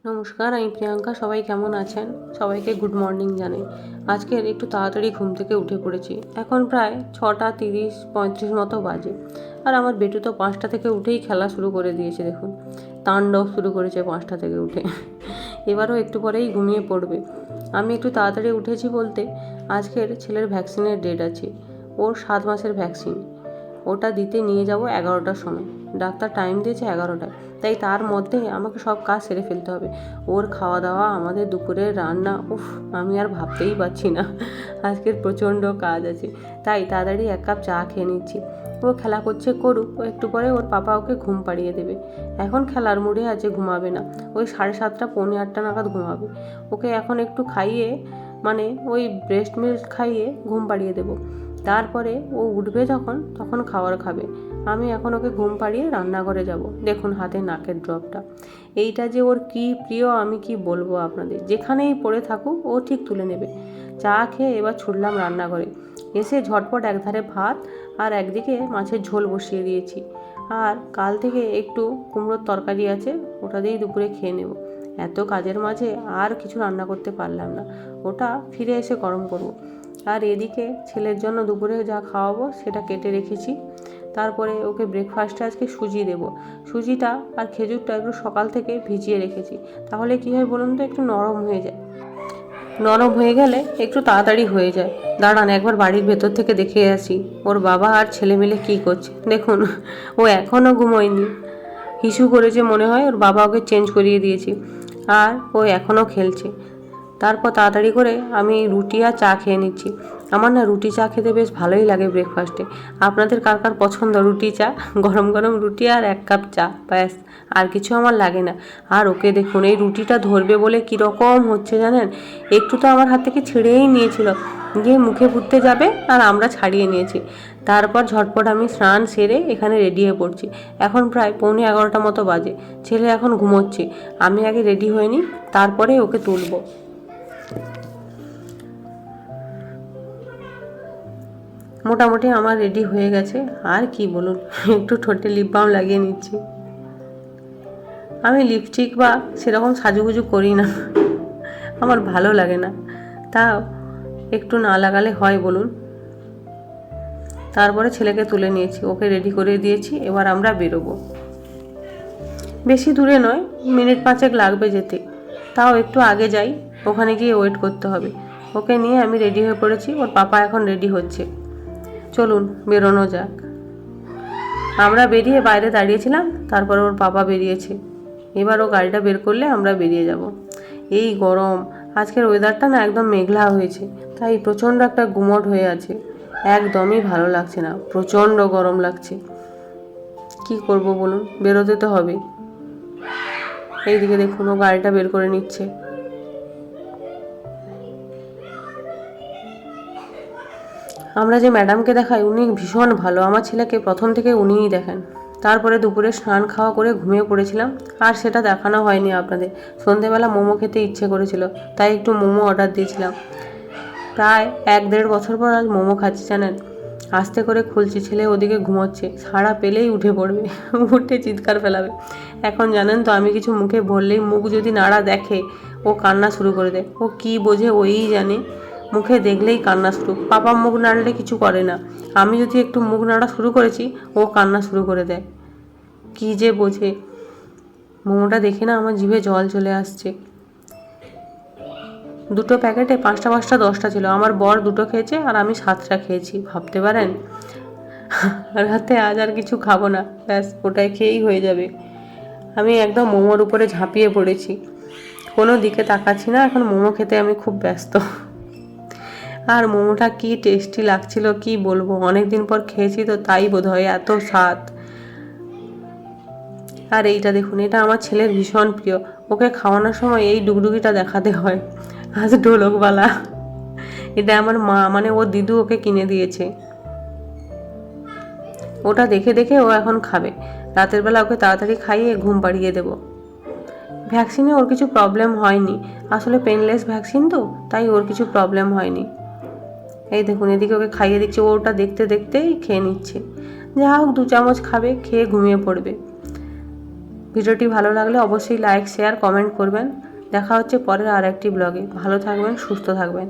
নমস্কার, আমি প্রিয়াঙ্কা। সবাই কেমন আছেন? সবাইকে গুড মর্নিং জানাই। আজকের একটু তাড়াতাড়ি ঘুম থেকে উঠে পড়েছি। এখন প্রায় 6:30-35 মতো বাজে। আর আমার বেটু তো 5টা থেকে উঠেই খেলা শুরু করে দিয়েছে। দেখুন, তাণ্ডব শুরু করেছে 5টা থেকে উঠে। এবারও একটু পরেই ঘুমিয়ে পড়বে। আমি একটু তাড়াতাড়ি উঠেছি বলতে, আজকের ছেলের ভ্যাকসিনের ডেট আছে। ওর 7 মাসের ভ্যাকসিন। ওটা দিতে নিয়ে যাব 11টার সময়। ডাক্তার টাইম দিয়েছে 11টায়। তাই তার মধ্যে আমাকে সব কাজ সেরে ফেলতে হবে। ওর খাওয়া দাওয়া, আমাদের দুপুরের রান্না, আমি আর ভাবতেই পারছি না। আজকের প্রচণ্ড কাজ আছে। তাই তাড়াতাড়ি 1 কাপ চা খেয়ে নিচ্ছি। ও খেলা করছে করুক, ও একটু পরে ওর পাপা ওকে ঘুম পাড়িয়ে দেবে। এখন খেলার মুডে আছে, ঘুমাবে না। ওই 7:30 পৌনে 8টা নাগাদ ঘুমাবে। ওকে এখন একটু খাইয়ে, মানে ওই ব্রেস্ট মিল্ক খাইয়ে ঘুম পাড়িয়ে দেবো। তারপরে ও উঠবে তখন খাবার খাবে। আমি এখন ওকে ঘুম পাড়িয়ে রান্নাঘরে যাব। দেখুন হাতে নাকের ড্রপটা। এইটা যে ওর কি প্রিয় আমি কি বলবো আপনাদের। যেখানেই পড়ে থাকুক ও ঠিক তুলে নেবে। চা খেয়ে এবার ছুটলাম রান্নাঘরে। এসে ঝটপট একধারে ভাত আর একদিকে মাছের ঝোল বসিয়ে দিয়েছি। আর কাল থেকে একটু কুমড়োর তরকারি আছে, ওটা দিয়েই দুপুরে খেয়ে নেব। এত কাজের মাঝে আর কিছু রান্না করতে পারলাম না। ওটা ফিরে এসে গরম করব। আর এদিকে ছেলের জন্য দুপুরে যা খাওয়াবো সেটা কেটে রেখেছি। তারপরে ওকে ব্রেকফাস্টে আজকে সুজি দেব। সুজিটা আর খেজুরটা একটু সকাল থেকে ভিজিয়ে রেখেছি। তাহলে কী হয় বলুন তো, একটু নরম হয়ে যায়। নরম হয়ে গেলে একটু তাড়াতাড়ি হয়ে যায়। দাঁড়ান, একবার বাড়ির ভেতর থেকে দেখে আসি ওর বাবা আর ছেলে মিলে কী করছে। দেখুন, ও এখনও ঘুমোয়নি। হিসু করেছে মনে হয়, ওর বাবা ওকে চেঞ্জ করিয়ে দিয়েছি। আর ও এখনও খেলছে। তারপর তাড়াতাড়ি করে আমি রুটি আর চা খেয়ে নিচ্ছি। আমার না রুটি চা খেতে বেশ ভালোই লাগে ব্রেকফাস্টে। আপনাদের কার কার পছন্দ রুটি চা? গরম গরম রুটি আর 1 কাপ চা, ব্যাস। আর কিছু আমার লাগে না। আর ওকে দেখুন, এই রুটিটা ধরবে বলে কীরকম হচ্ছে জানেন। একটু তো আমার হাত থেকে ছিঁড়েই নিয়েছিল, গিয়ে মুখে পুঁততে যাবে আর আমরা ছাড়িয়ে নিয়েছি। তারপর ঝটপট আমি স্নান সেরে এখানে রেডি হয়ে পড়ছি। এখন প্রায় পৌনে 11টা মতো বাজে। ছেলে এখন ঘুমোচ্ছে। আমি আগে রেডি হয়ে নিই, তারপরে ওকে তুলবো। মোটামুটি আমার রেডি হয়ে গেছে। আর কি বলুন, একটু ঠোঁটে লিপ বাম লাগিয়ে নিচ্ছি। আমি লিপস্টিক বা সেরকম সাজুগুজু করি না, আমার ভালো লাগে না। তাও একটু না লাগালে হয় বলুন। তারপরে ছেলেকে তুলে নিয়েছি, ওকে রেডি করে দিয়েছি। এবার আমরা বেরোবো। বেশি দূরে নয়, মিনিট 5 লাগবে যেতে। তাও একটু আগে যাই, ওখানে গিয়ে ওয়েট করতে হবে। ওকে নিয়ে আমি রেডি হয়ে পড়েছি। ওর পাপা এখন রেডি হচ্ছে। চলুন বেরোনো যাক। আমরা বেরিয়ে বাইরে দাঁড়িয়েছিলাম, তারপর ওর পাপা বেরিয়েছে। এবার ও গাড়িটা বের করলে আমরা বেরিয়ে যাব। এই গরম, আজকের ওয়েদারটা না একদম মেঘলা হয়েছে, তাই প্রচণ্ড একটা গুমট হয়ে আছে। একদমই ভালো লাগছে না, প্রচণ্ড গরম লাগছে। কি করব বলুন, বেরোতে তো হবে। এইদিকে দেখুন, ও গাড়িটা বের করে নিচ্ছে। আমরা যে ম্যাডামকে দেখাই উনি ভীষণ ভালো। আমার ছেলেকে প্রথম থেকে উনিই দেখেন। তারপরে দুপুরে স্নান খাওয়া করে ঘুমিয়ে পড়েছিলাম। আর সেটা দেখানো হয়নি আপনাদের। সন্ধেবেলা মোমো খেতে ইচ্ছে করেছিল, তাই একটু মোমো অর্ডার দিয়েছিলাম। প্রায় 1-1.5 বছর পর আজ মোমো খাচ্ছি জানেন। আস্তে করে খুলছি, ছেলে ওদিকে ঘুমোচ্ছে। সাড়া পেলেই উঠে পড়বে, উঠে চিৎকার ফেলাবে। এখন জানেন তো, আমি কিছু মুখে বললেই, মুখ যদি নাড়া দেখে ও কান্না শুরু করে দেয়। ও কি বোঝে ওই জানে, মুখে দেখলেই কান্না শুরু। পাপা মুখ নাড়লে কিছু করে না, আমি যদি একটু মুখ নাড়া শুরু করেছি ও কান্না শুরু করে দেয়। কি যে বোঝে। মোমোটা দেখে না আমার জিভে জল চলে আসছে। দুটো প্যাকেটে 5টা 5টা 10টা ছিল। আমার বর 2টো খেয়েছে আর আমি 7টা খেয়েছি, ভাবতে পারেন। রাতে আজ আর কিছু খাবো না, ব্যাস ওটাই খেয়েই হয়ে যাবে। আমি একদম মোমোর উপরে ঝাঁপিয়ে পড়েছি, কোনো দিকে তাকাচ্ছি না। এখন মোমো খেতে আমি খুব ব্যস্ত। আর মোমোটা কি টেস্টি লাগছিল কি বলবো। অনেক দিন পর খেয়েছি তো, তাই বোধ হয় এত স্বাদ। আর এইটা দেখুন, এটা আমার ছেলের ভীষণ প্রিয়। ওকে খাওয়ানোর সময় এই ডুগডুগিটা দেখাতে হয়, আজ ঢোলকবালা। এটা আমার মা, মানে ওর দিদু ওকে কিনে দিয়েছে। ওটা দেখে দেখে ও এখন খাবে। রাতের বেলা ওকে তাড়াতাড়ি খাইয়ে ঘুম পাড়িয়ে দেব। ভ্যাকসিনে ওর কিছু প্রবলেম হয়নি, আসলে পেনলেস ভ্যাকসিন তো, তাই ওর কিছু প্রবলেম হয়নি। এই দেখুন, এদিকে ওকে খাইয়ে দিচ্ছে, ও ওটা দেখতে দেখতেই খেয়ে নিচ্ছে। যা হোক, 2 চামচ খাবে, খেয়ে ঘুমিয়ে পড়বে। ভিডিওটি ভালো লাগলে অবশ্যই লাইক শেয়ার কমেন্ট করবেন। দেখা হচ্ছে পরের আর একটি ব্লগে। ভালো থাকবেন, সুস্থ থাকবেন।